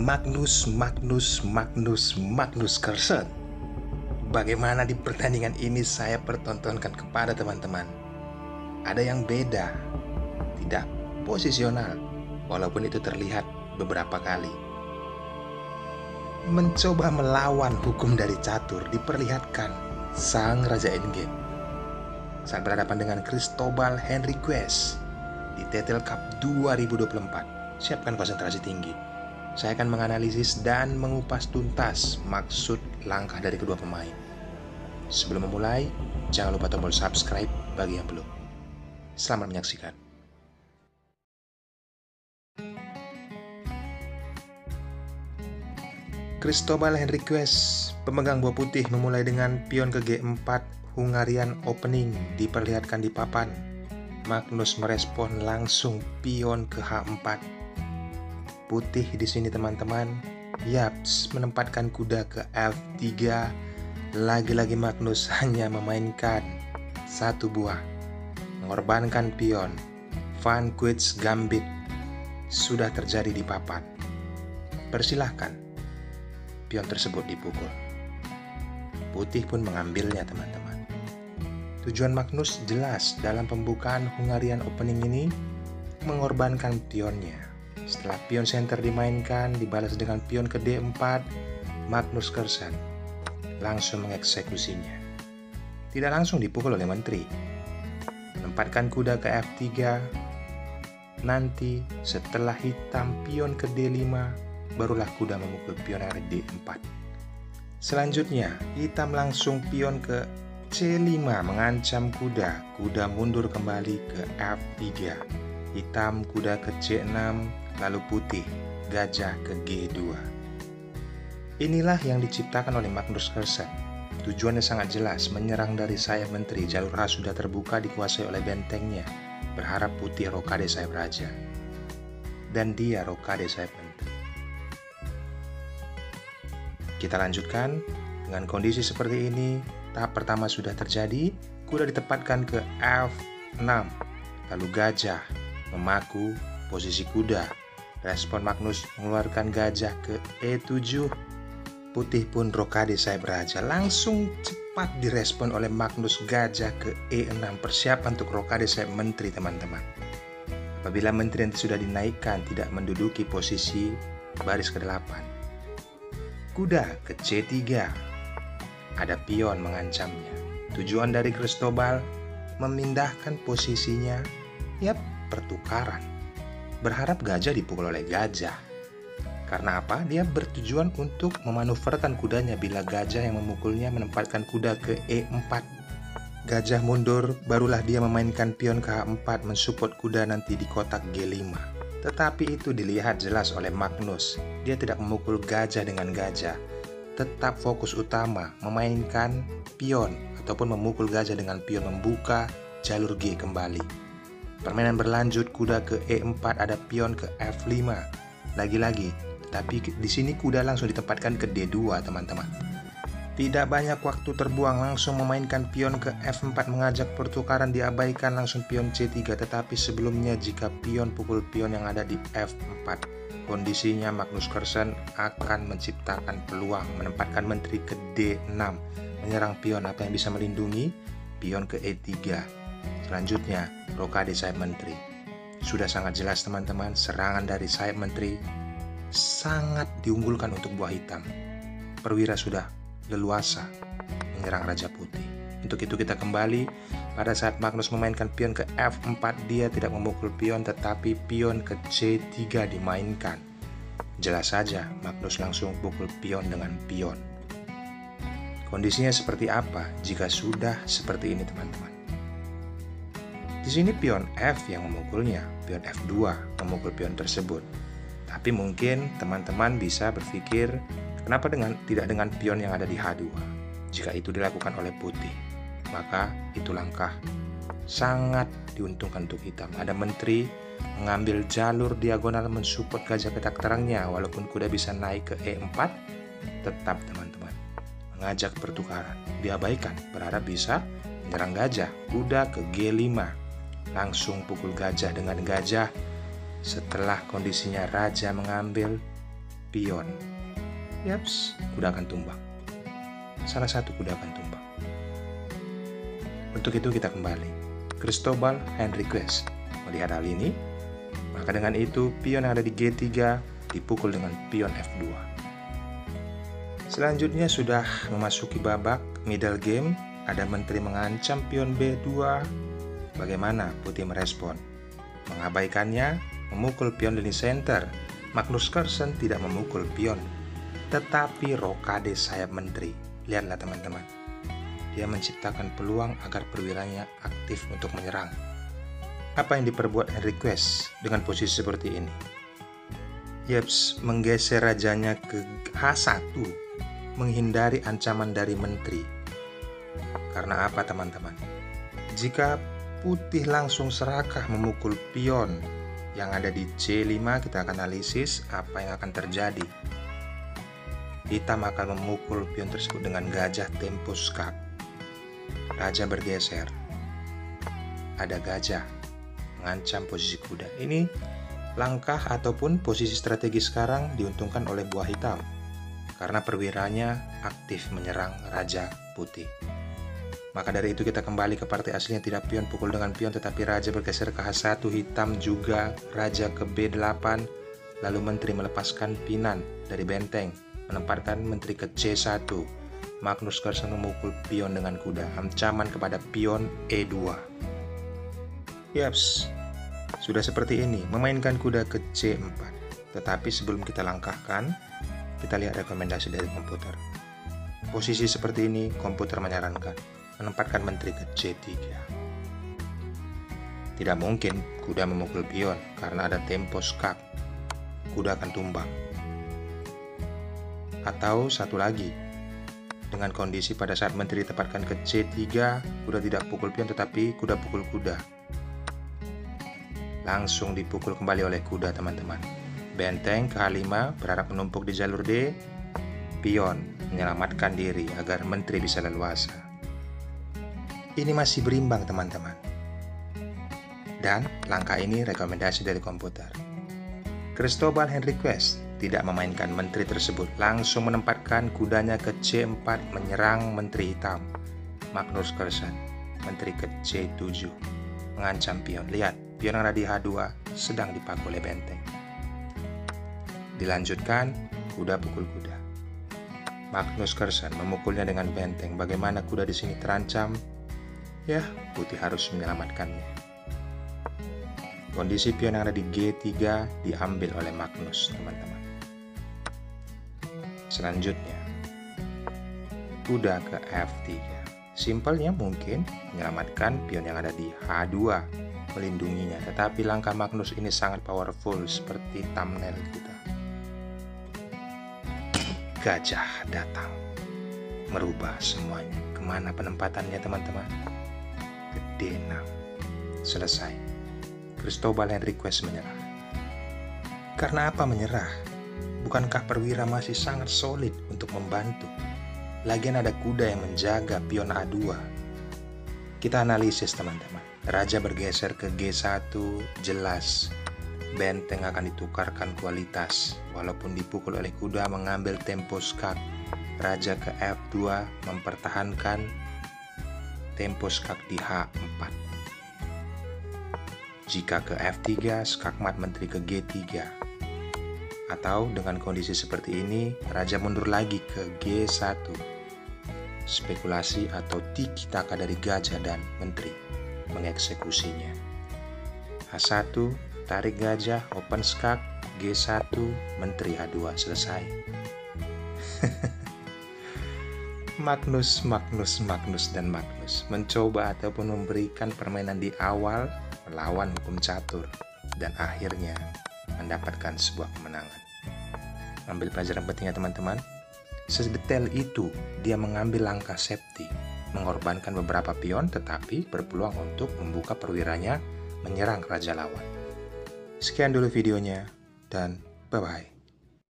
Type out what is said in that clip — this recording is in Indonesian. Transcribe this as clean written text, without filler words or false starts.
Magnus Carlsen. Bagaimana di pertandingan ini saya pertontonkan kepada teman-teman? Ada yang beda, tidak posisional, walaupun itu terlihat beberapa kali. Mencoba melawan hukum dari catur diperlihatkan sang Raja Endgame saat berhadapan dengan Cristobal Henriques di TTL Cup 2024. Siapkan konsentrasi tinggi. Saya akan menganalisis dan mengupas tuntas maksud langkah dari kedua pemain. Sebelum memulai, jangan lupa tombol subscribe bagi yang belum. Selamat menyaksikan. Cristobal Henriques, pemegang buah putih, memulai dengan pion ke G4 Hungarian opening diperlihatkan di papan. Magnus merespon langsung pion ke H4. Putih di sini teman-teman, yaps, menempatkan kuda ke F3. Lagi-lagi Magnus hanya memainkan satu buah, mengorbankan pion. Vanquished Gambit sudah terjadi di papan. Persilahkan, pion tersebut dipukul. Putih pun mengambilnya teman-teman. Tujuan Magnus jelas dalam pembukaan Hungarian opening ini, mengorbankan pionnya. Setelah pion center dimainkan, dibalas dengan pion ke D4, Magnus Carlsen langsung mengeksekusinya. Tidak langsung dipukul oleh menteri. Menempatkan kuda ke F3. Nanti setelah hitam pion ke D5, barulah kuda memukul pion ke D4. Selanjutnya, hitam langsung pion ke C5 mengancam kuda. Kuda mundur kembali ke F3. Hitam kuda ke C6, lalu putih gajah ke G2. Inilah yang diciptakan oleh Magnus Carlsen. Tujuannya sangat jelas, menyerang dari sayap menteri. Jalur H sudah terbuka, dikuasai oleh bentengnya. Berharap putih rokade sayap raja, dan dia rokade sayap menteri. Kita lanjutkan dengan kondisi seperti ini. Tahap pertama sudah terjadi, kuda ditempatkan ke F6, lalu gajah memaku posisi kuda. Respon Magnus mengeluarkan gajah ke E7. Putih pun rokade sayap raja. Langsung cepat direspon oleh Magnus, gajah ke E6. Persiapan untuk rokade sayap menteri teman-teman. Apabila menteri nanti sudah dinaikkan, tidak menduduki posisi baris ke-8. Kuda ke C3. Ada pion mengancamnya. Tujuan dari Cristobal memindahkan posisinya, pertukaran. Berharap gajah dipukul oleh gajah. Karena apa? Dia bertujuan untuk memanuverkan kudanya bila gajah yang memukulnya menempatkan kuda ke E4. Gajah mundur, barulah dia memainkan pion ke H4 mensupport kuda nanti di kotak G5. Tetapi itu dilihat jelas oleh Magnus. Dia tidak memukul gajah dengan gajah. Tetap fokus utama memainkan pion ataupun memukul gajah dengan pion, membuka jalur G kembali. Permainan berlanjut, kuda ke E4, ada pion ke F5. Lagi-lagi, tapi di sini kuda langsung ditempatkan ke D2, teman-teman. Tidak banyak waktu terbuang, langsung memainkan pion ke F4, mengajak pertukaran, diabaikan langsung pion C3. Tetapi sebelumnya, jika pion pukul pion yang ada di F4, kondisinya Magnus Carlsen akan menciptakan peluang, menempatkan menteri ke D6, menyerang pion. Apa yang bisa melindungi? Pion ke E3. Selanjutnya, rokade sayap menteri. Sudah sangat jelas teman-teman, serangan dari sayap menteri sangat diunggulkan untuk buah hitam. Perwira sudah leluasa menyerang Raja Putih. Untuk itu kita kembali pada saat Magnus memainkan pion ke F4, dia tidak memukul pion, tetapi pion ke C3 dimainkan. Jelas saja Magnus langsung pukul pion dengan pion. Kondisinya seperti apa jika sudah seperti ini teman-teman? Di sini pion F yang memukulnya, pion F2 memukul pion tersebut. Tapi mungkin teman-teman bisa berpikir, kenapa tidak dengan pion yang ada di H2? Jika itu dilakukan oleh putih, maka itu langkah sangat diuntungkan untuk hitam. Ada menteri mengambil jalur diagonal mensupport gajah petak terangnya, walaupun kuda bisa naik ke E4, tetap teman-teman mengajak pertukaran. Diabaikan, berharap bisa menyerang gajah, kuda ke G5. langsung pukul gajah dengan gajah. Setelah kondisinya raja mengambil pion, yaps, kuda akan tumbang. Salah satu kuda akan tumbang. Untuk itu kita kembali. Cristobal Henriques melihat hal ini, maka dengan itu pion yang ada di G3 dipukul dengan pion F2. Selanjutnya sudah memasuki babak middle game, ada menteri mengancam pion B2. Bagaimana putih merespon? Mengabaikannya, memukul pion lini center. Magnus Carlsen tidak memukul pion, tetapi rokade sayap menteri. Lihatlah teman-teman, dia menciptakan peluang agar perwiranya aktif untuk menyerang. Apa yang diperbuat Henriques dengan posisi seperti ini? Yaps, menggeser rajanya ke H1, menghindari ancaman dari menteri. Karena apa teman-teman? Jika putih langsung serakah memukul pion yang ada di C5, kita akan analisis apa yang akan terjadi. Hitam akan memukul pion tersebut dengan gajah tempo skak. Raja bergeser. Ada gajah mengancam posisi kuda. Ini langkah ataupun posisi strategi sekarang diuntungkan oleh buah hitam karena perwiranya aktif menyerang raja putih. Maka dari itu kita kembali ke partai aslinya, tidak pion pukul dengan pion tetapi raja bergeser ke H1, hitam juga raja ke B8, lalu menteri melepaskan pinan dari benteng, menempatkan menteri ke C1. Magnus Carlsen memukul pion dengan kuda, ancaman kepada pion E2. Yaps, sudah seperti ini, memainkan kuda ke C4. Tetapi sebelum kita langkahkan, kita lihat rekomendasi dari komputer. Posisi seperti ini, komputer menyarankan menempatkan menteri ke C3. Tidak mungkin kuda memukul pion karena ada tempo skak. Kuda akan tumbang. Atau satu lagi, dengan kondisi pada saat menteri ditempatkan ke C3, kuda tidak pukul pion tetapi kuda pukul kuda. Langsung dipukul kembali oleh kuda teman-teman. Benteng ke H5 berharap menumpuk di jalur D. Pion menyelamatkan diri agar menteri bisa leluasa. Ini masih berimbang teman-teman. Dan langkah ini rekomendasi dari komputer. Cristobal Henriques tidak memainkan menteri tersebut, langsung menempatkan kudanya ke C4 menyerang menteri hitam. Magnus Carlsen, menteri ke C7, mengancam pion. Lihat, pion yang ada di H2 sedang dipaku oleh benteng. Dilanjutkan, kuda pukul kuda. Magnus Carlsen memukulnya dengan benteng. Bagaimana kuda di sini terancam? Ya, putih harus menyelamatkannya. Kondisi pion yang ada di G3 diambil oleh Magnus, teman-teman. Selanjutnya, kuda ke F3. Simpelnya mungkin menyelamatkan pion yang ada di H2, melindunginya. Tetapi langkah Magnus ini sangat powerful seperti thumbnail kita. Gajah datang, merubah semuanya. Kemana penempatannya teman-teman? Ke D6. Selesai. Cristobal Henriques menyerah. Karena apa menyerah? Bukankah perwira masih sangat solid untuk membantu? Lagian ada kuda yang menjaga pion A2. Kita analisis teman-teman. Raja bergeser ke G1, jelas benteng akan ditukarkan kualitas. Walaupun dipukul oleh kuda mengambil tempo skak. Raja ke F2 mempertahankan tempo skak di H4. Jika ke F3, skakmat menteri ke G3. Atau dengan kondisi seperti ini, raja mundur lagi ke G1. Spekulasi atau tiki-taka dari gajah dan menteri mengeksekusinya. H1, tarik gajah, open skak, G1, menteri H2, selesai. Magnus mencoba ataupun memberikan permainan di awal melawan hukum catur dan akhirnya mendapatkan sebuah kemenangan. Ambil pelajaran pentingnya teman-teman. Sedetail itu dia mengambil langkah safety, mengorbankan beberapa pion tetapi berpeluang untuk membuka perwiranya menyerang raja lawan. Sekian dulu videonya dan bye-bye.